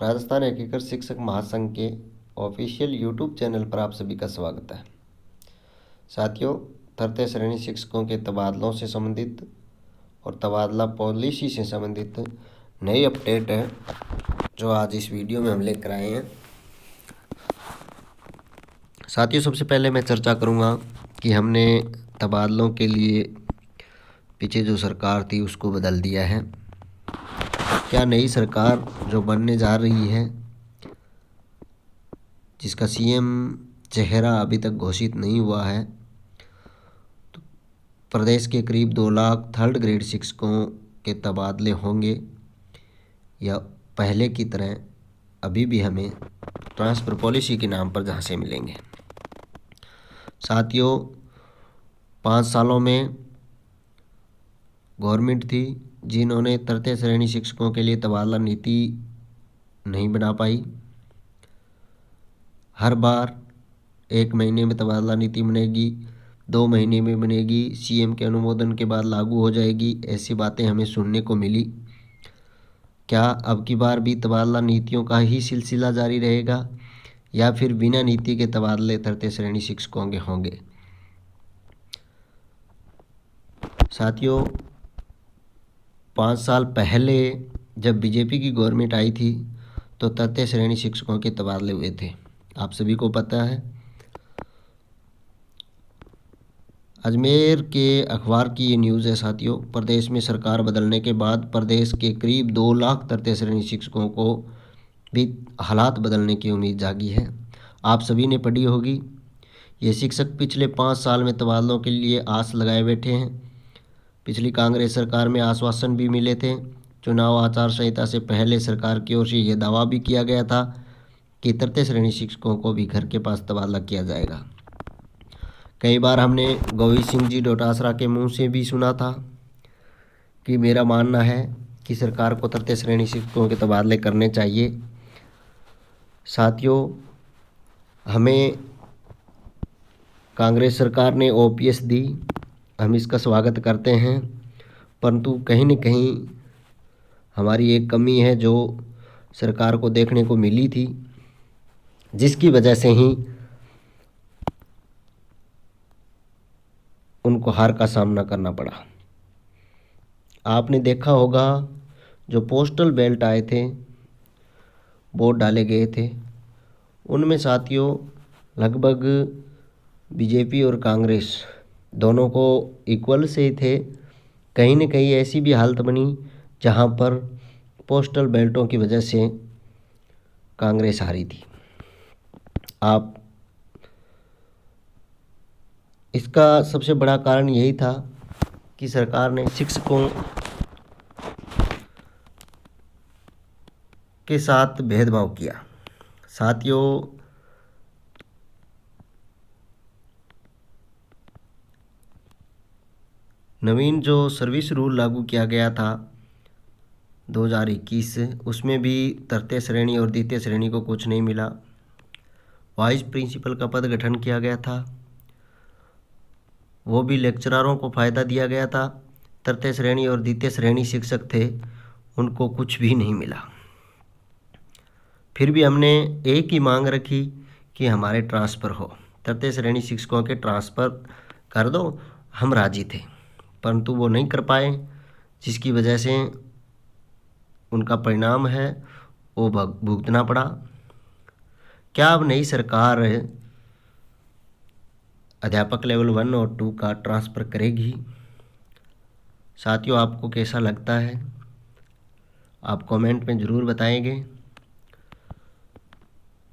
राजस्थान एकीकृत शिक्षक महासंघ के ऑफिशियल यूट्यूब चैनल पर आप सभी का स्वागत है। साथियों, तृतीय श्रेणी शिक्षकों के तबादलों से संबंधित और तबादला पॉलिसी से संबंधित नई अपडेट है जो आज इस वीडियो में हम लेकर आए हैं। साथियों, सबसे पहले मैं चर्चा करूंगा कि हमने तबादलों के लिए पीछे जो सरकार थी उसको बदल दिया है। क्या नई सरकार जो बनने जा रही है, जिसका सीएम चेहरा अभी तक घोषित नहीं हुआ है, तो प्रदेश के करीब 2 लाख थर्ड ग्रेड शिक्षकों के तबादले होंगे या पहले की तरह अभी भी हमें ट्रांसफ़र पॉलिसी के नाम पर झांसे मिलेंगे। साथियों, 5 सालों में गवर्नमेंट थी जिन्होंने तृतीय श्रेणी शिक्षकों के लिए तबादला नीति नहीं बना पाई। हर बार 1 महीने में तबादला नीति बनेगी, 2 महीने में बनेगी, सीएम के अनुमोदन के बाद लागू हो जाएगी, ऐसी बातें हमें सुनने को मिली। क्या अब की बार भी तबादला नीतियों का ही सिलसिला जारी रहेगा या फिर बिना नीति के तबादले तृतीय श्रेणी शिक्षकों के होंगे? साथियों, 5 साल पहले जब बीजेपी की गवर्नमेंट आई थी तो तृतीय श्रेणी शिक्षकों के तबादले हुए थे, आप सभी को पता है। अजमेर के अखबार की ये न्यूज़ है। साथियों, प्रदेश में सरकार बदलने के बाद प्रदेश के करीब 2 लाख तृतीय श्रेणी शिक्षकों को भी हालात बदलने की उम्मीद जागी है। आप सभी ने पढ़ी होगी, ये शिक्षक पिछले 5 साल में तबादलों के लिए आस लगाए बैठे हैं। पिछली कांग्रेस सरकार में आश्वासन भी मिले थे। चुनाव आचार संहिता से पहले सरकार की ओर से यह दावा भी किया गया था कि तृतीय श्रेणी शिक्षकों को भी घर के पास तबादला किया जाएगा। कई बार हमने गोविंद सिंह जी डोटासरा के मुंह से भी सुना था कि मेरा मानना है कि सरकार को तृतीय श्रेणी शिक्षकों के तबादले करने चाहिए। साथियों, हमें कांग्रेस सरकार ने ओपीएस दी, हम इसका स्वागत करते हैं, परंतु कहीं न कहीं हमारी एक कमी है जो सरकार को देखने को मिली थी, जिसकी वजह से ही उनको हार का सामना करना पड़ा। आपने देखा होगा जो पोस्टल बैलेट आए थे, वोट डाले गए थे, उनमें साथियों लगभग बीजेपी और कांग्रेस दोनों को इक्वल से थे। कहीं न कहीं ऐसी भी हालत बनी जहां पर पोस्टल बैलेटों की वजह से कांग्रेस हारी थी। आप इसका सबसे बड़ा कारण यही था कि सरकार ने शिक्षकों के साथ भेदभाव किया। साथियों, नवीन जो सर्विस रूल लागू किया गया था 2021, उसमें भी तृतीय श्रेणी और द्वितीय श्रेणी को कुछ नहीं मिला। वाइस प्रिंसिपल का पद गठन किया गया था, वो भी लेक्चररों को फ़ायदा दिया गया था। तृतीय श्रेणी और द्वितीय श्रेणी शिक्षक थे, उनको कुछ भी नहीं मिला। फिर भी हमने एक ही मांग रखी कि हमारे ट्रांसफ़र हो, तृतीय श्रेणी शिक्षकों के ट्रांसफ़र कर दो, हम राजी थे, परंतु वो नहीं कर पाए, जिसकी वजह से उनका परिणाम है वो भुगतना पड़ा। क्या अब नई सरकार अध्यापक लेवल 1 और 2 का ट्रांसफ़र करेगी? साथियों, आपको कैसा लगता है, आप कमेंट में ज़रूर बताएंगे।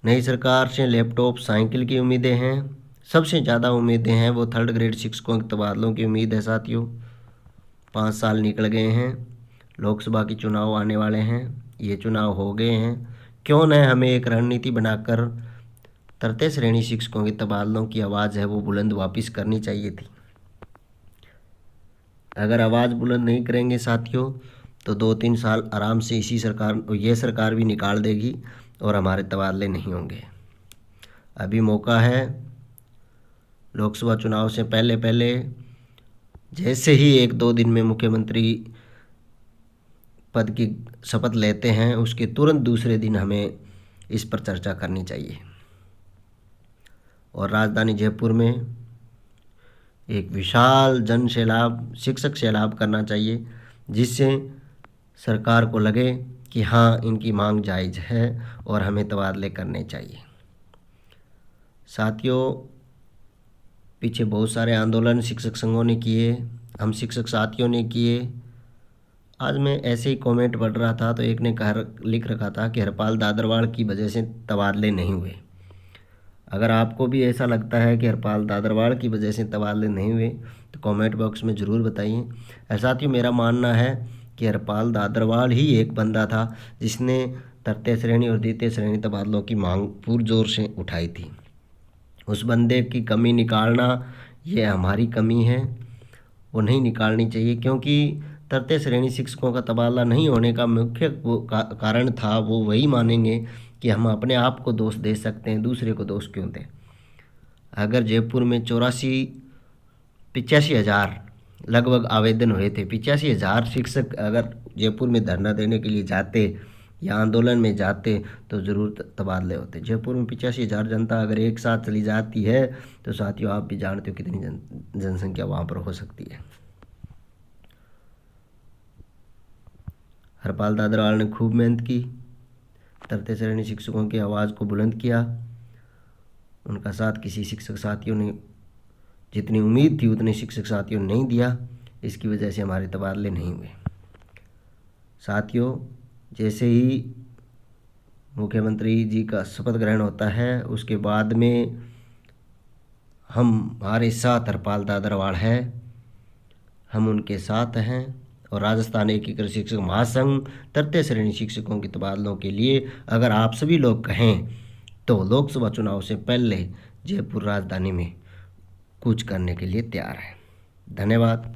नई सरकार से लैपटॉप, साइकिल की उम्मीदें हैं। सबसे ज़्यादा उम्मीदें हैं वो थर्ड ग्रेड शिक्षकों के तबादलों की उम्मीद है। साथियों, 5 साल निकल गए हैं, लोकसभा के चुनाव आने वाले हैं, ये चुनाव हो गए हैं, क्यों न हमें एक रणनीति बनाकर तृतीय श्रेणी शिक्षकों के तबादलों की आवाज़ है वो बुलंद वापस करनी चाहिए थी। अगर आवाज़ बुलंद नहीं करेंगे साथियों तो 2-3 साल आराम से ये सरकार भी निकाल देगी और हमारे तबादले नहीं होंगे। अभी मौका है, लोकसभा चुनाव से पहले पहले जैसे ही 1-2 दिन में मुख्यमंत्री पद की शपथ लेते हैं उसके तुरंत दूसरे दिन हमें इस पर चर्चा करनी चाहिए। और राजधानी जयपुर में एक विशाल जन सैलाब, शिक्षक सैलाब करना चाहिए, जिससे सरकार को लगे कि हाँ, इनकी मांग जायज़ है और हमें तबादले करने चाहिए। साथियों, पीछे बहुत सारे आंदोलन शिक्षक संघों ने किए, हम शिक्षक साथियों ने किए। आज मैं ऐसे ही कमेंट पढ़ रहा था तो एक ने लिख रखा था कि हरपाल दादरवाल की वजह से तबादले नहीं हुए। अगर आपको भी ऐसा लगता है कि हरपाल दादरवाल की वजह से तबादले नहीं हुए तो कमेंट बॉक्स में ज़रूर बताइए। साथियों, मेरा मानना है कि हरपाल दादरवाल ही एक बंदा था जिसने तृतीय श्रेणी और द्वितीय श्रेणी तबादलों की मांग पुरजोर से उठाई थी। उस बंदे की कमी निकालना ये हमारी कमी है, वो नहीं निकालनी चाहिए, क्योंकि तृतीय श्रेणी शिक्षकों का तबादला नहीं होने का मुख्य कारण था वो वही मानेंगे कि हम अपने आप को दोष दे सकते हैं, दूसरे को दोष क्यों दें। अगर जयपुर में 85,000 लगभग आवेदन हुए थे, 85,000 शिक्षक अगर जयपुर में धरना देने के लिए जाते या आंदोलन में जाते तो ज़रूर तबादले होते। जयपुर में 85,000 जनता अगर एक साथ चली जाती है तो साथियों आप भी जानते हो कितनी जनसंख्या वहाँ पर हो सकती है। हरपाल दादरवाल ने खूब मेहनत की, तृतीय श्रेणी शिक्षकों की आवाज़ को बुलंद किया। उनका साथ किसी शिक्षक साथियों ने, जितनी उम्मीद थी उतने शिक्षक साथियों ने नहीं दिया, इसकी वजह से हमारे तबादले नहीं हुए। साथियों, जैसे ही मुख्यमंत्री जी का शपथ ग्रहण होता है उसके बाद में हमारे साथ हरपाल दादरवाल है, हम उनके साथ हैं। और राजस्थान एकीकृत शिक्षक महासंघ तृतीय श्रेणी शिक्षकों के तबादलों के लिए अगर आप सभी लोग कहें तो लोकसभा चुनाव से पहले जयपुर राजधानी में कूच करने के लिए तैयार है। धन्यवाद।